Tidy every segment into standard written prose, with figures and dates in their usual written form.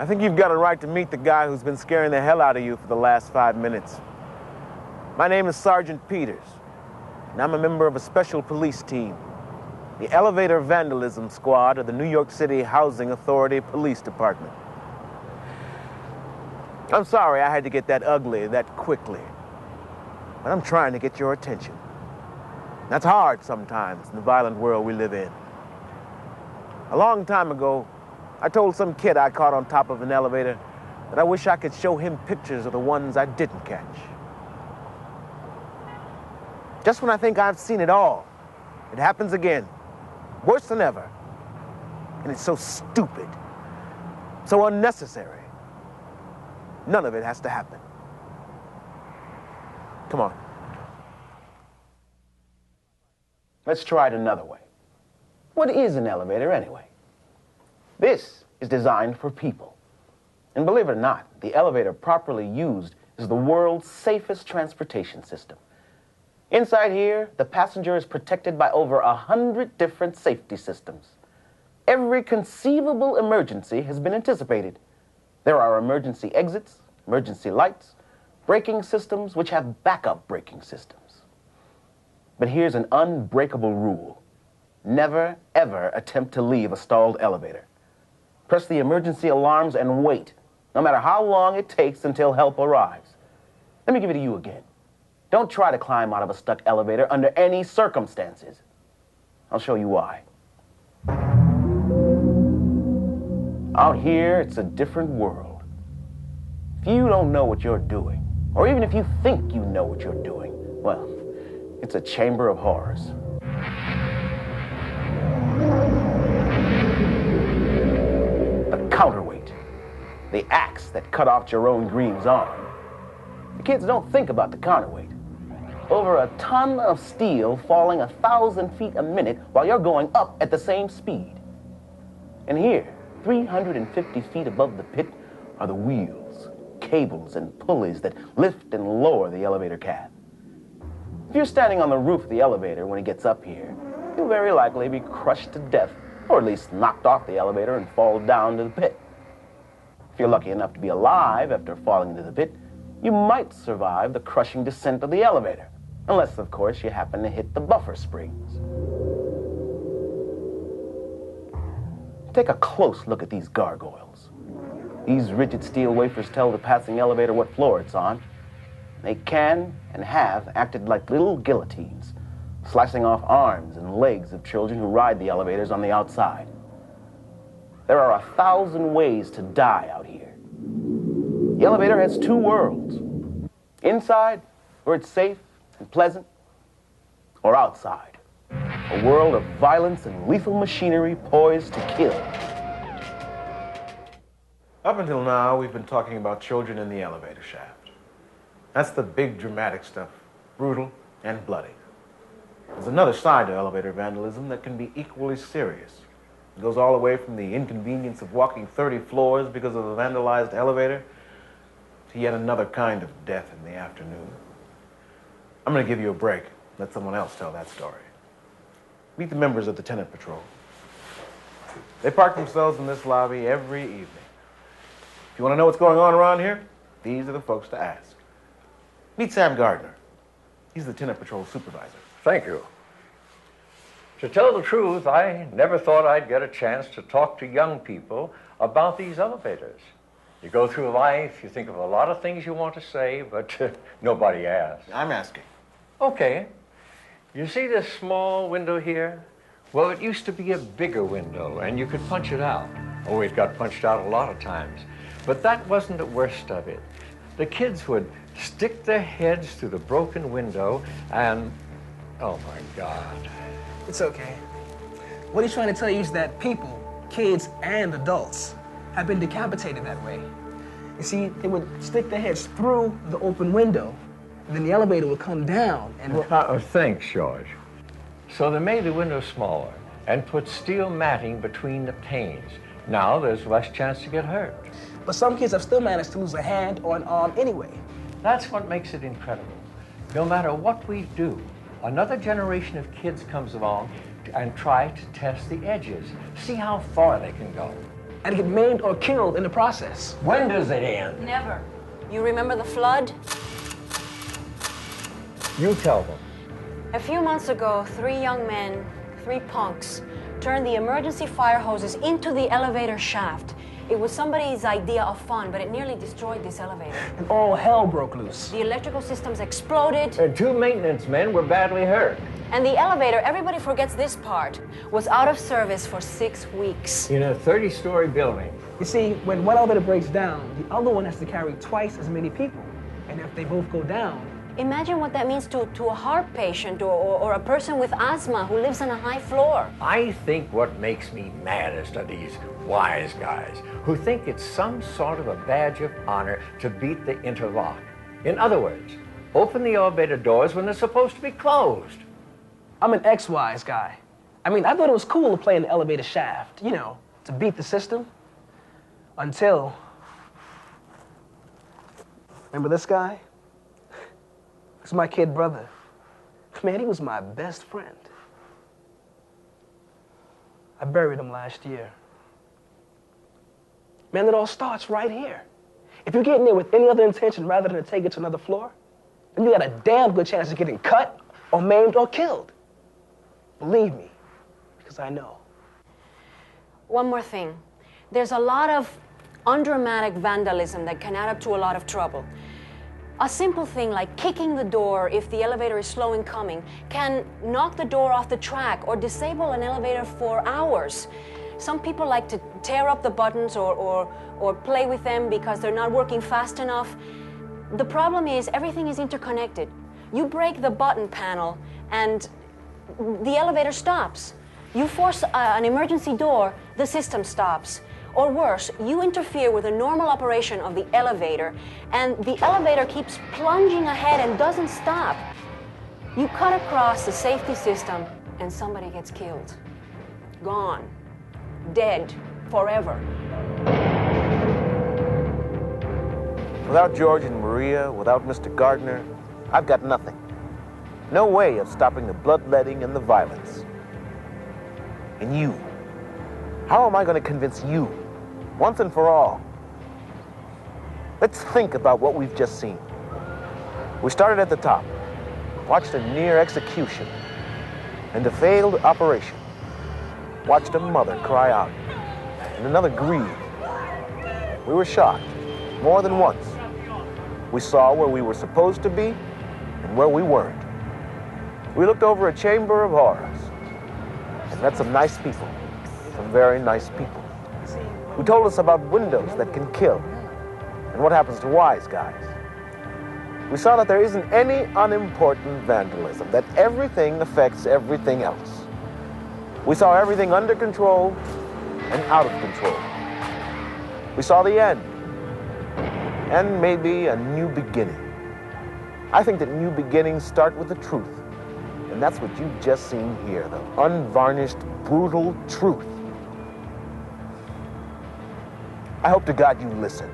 I think you've got a right to meet the guy who's been scaring the hell out of you for the last 5 minutes. My name is Sergeant Peters, and I'm a member of a special police team, the Elevator Vandalism Squad of the New York City Housing Authority Police Department. I'm sorry I had to get that ugly that quickly, but I'm trying to get your attention. That's hard sometimes in the violent world we live in. A long time ago, I told some kid I caught on top of an elevator that I wish I could show him pictures of the ones I didn't catch. Just when I think I've seen it all, it happens again, worse than ever. And it's so stupid, so unnecessary. None of it has to happen. Come on. Let's try it another way. What is an elevator anyway? This is designed for people. And believe it or not, the elevator properly used is the world's safest transportation system. Inside here, the passenger is protected by over 100 different safety systems. Every conceivable emergency has been anticipated. There are emergency exits, emergency lights, braking systems which have backup braking systems. But here's an unbreakable rule. Never, ever attempt to leave a stalled elevator. Press the emergency alarms and wait, no matter how long it takes until help arrives. Let me give it to you again. Don't try to climb out of a stuck elevator under any circumstances. I'll show you why. Out here, it's a different world. If you don't know what you're doing, or even if you think you know what you're doing, well, it's a chamber of horrors. The counterweight, the axe that cut off Jerome Green's arm. The kids don't think about the counterweight. Over a ton of steel falling 1,000 feet a minute while you're going up at the same speed. And here, 350 feet above the pit, are the wheels, cables, and pulleys that lift and lower the elevator cab. If you're standing on the roof of the elevator when it gets up here, you'll very likely be crushed to death, or at least knocked off the elevator and fall down to the pit. If you're lucky enough to be alive after falling into the pit, you might survive the crushing descent of the elevator, unless, of course, you happen to hit the buffer springs. Take a close look at these gargoyles. These rigid steel wafers tell the passing elevator what floor it's on. They can and have acted like little guillotines, slicing off arms and legs of children who ride the elevators on the outside. There are 1,000 ways to die out here. The elevator has two worlds. Inside, where it's safe and pleasant, or outside, a world of violence and lethal machinery poised to kill. Up until now, we've been talking about children in the elevator shaft. That's the big dramatic stuff, brutal and bloody. There's another side to elevator vandalism that can be equally serious. It goes all the way from the inconvenience of walking 30 floors because of a vandalized elevator to yet another kind of death in the afternoon. I'm going to give you a break. Let someone else tell that story. Meet the members of the Tenant Patrol. They park themselves in this lobby every evening. If you want to know what's going on around here, these are the folks to ask. Meet Sam Gardner. He's the Tenant Patrol supervisor. Thank you. To tell the truth, I never thought I'd get a chance to talk to young people about these elevators. You go through life, you think of a lot of things you want to say, but nobody asks. I'm asking. Okay. You see this small window here? Well, it used to be a bigger window, and you could punch it out. Oh, it got punched out a lot of times. But that wasn't the worst of it. The kids would stick their heads through the broken window and, oh my God. It's okay. What he's trying to tell you is that people, kids and adults, have been decapitated that way. You see, they would stick their heads through the open window, and then the elevator would come down and... Thanks, George. So they made the window smaller and put steel matting between the panes. Now there's less chance to get hurt. But some kids have still managed to lose a hand or an arm anyway. That's what makes it incredible. No matter what we do, another generation of kids comes along and try to test the edges, see how far they can go. and get maimed or killed in the process. When does it end? Never. You remember the flood? You tell them. A few months ago, 3 young men, 3 punks, turned the emergency fire hoses into the elevator shaft. It was somebody's idea of fun, but it nearly destroyed this elevator. And all hell broke loose. The electrical systems exploded. And 2 maintenance men were badly hurt. And the elevator, everybody forgets this part, was out of service for 6 weeks. In a 30-story building. You see, when one elevator breaks down, the other one has to carry twice as many people. And if they both go down... Imagine what that means to a heart patient or a person with asthma who lives on a high floor. I think what makes me maddest are these wise guys who think it's some sort of a badge of honor to beat the interlock. In other words, open the elevator doors when they're supposed to be closed. I'm an ex-wise guy. I mean, I thought it was cool to play in the elevator shaft, you know, to beat the system. Until... Remember this guy? This is my kid brother. Man, he was my best friend. I buried him last year. Man, it all starts right here. If you get in there with any other intention rather than to take it to another floor, then you got a damn good chance of getting cut or maimed or killed. Believe me, because I know. One more thing. There's a lot of undramatic vandalism that can add up to a lot of trouble. A simple thing like kicking the door if the elevator is slow in coming can knock the door off the track or disable an elevator for hours. Some people like to tear up the buttons or play with them because they're not working fast enough. The problem is everything is interconnected. You break the button panel and the elevator stops. You force an emergency door, the system stops. Or worse, you interfere with the normal operation of the elevator, and the elevator keeps plunging ahead and doesn't stop. You cut across the safety system, and somebody gets killed. Gone. Dead. Forever. Without George and Maria, without Mr. Gardner, I've got nothing. No way of stopping the bloodletting and the violence. And you, how am I going to convince you, once and for all? Let's think about what we've just seen. We started at the top, watched a near execution and a failed operation, watched a mother cry out and another grieve. We were shocked more than once. We saw where we were supposed to be and where we weren't. We looked over a chamber of horrors and met some nice people, some very nice people, who told us about windows that can kill and what happens to wise guys. We saw that there isn't any unimportant vandalism, that everything affects everything else. We saw everything under control and out of control. We saw the end and maybe a new beginning. I think that new beginnings start with the truth. And that's what you've just seen here, the unvarnished, brutal truth. I hope to God you listen.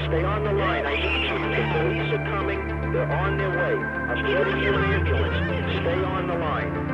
Stay on the line. I need you. Police are coming. They're on their way. I'm getting you an ambulance. Stay on the line.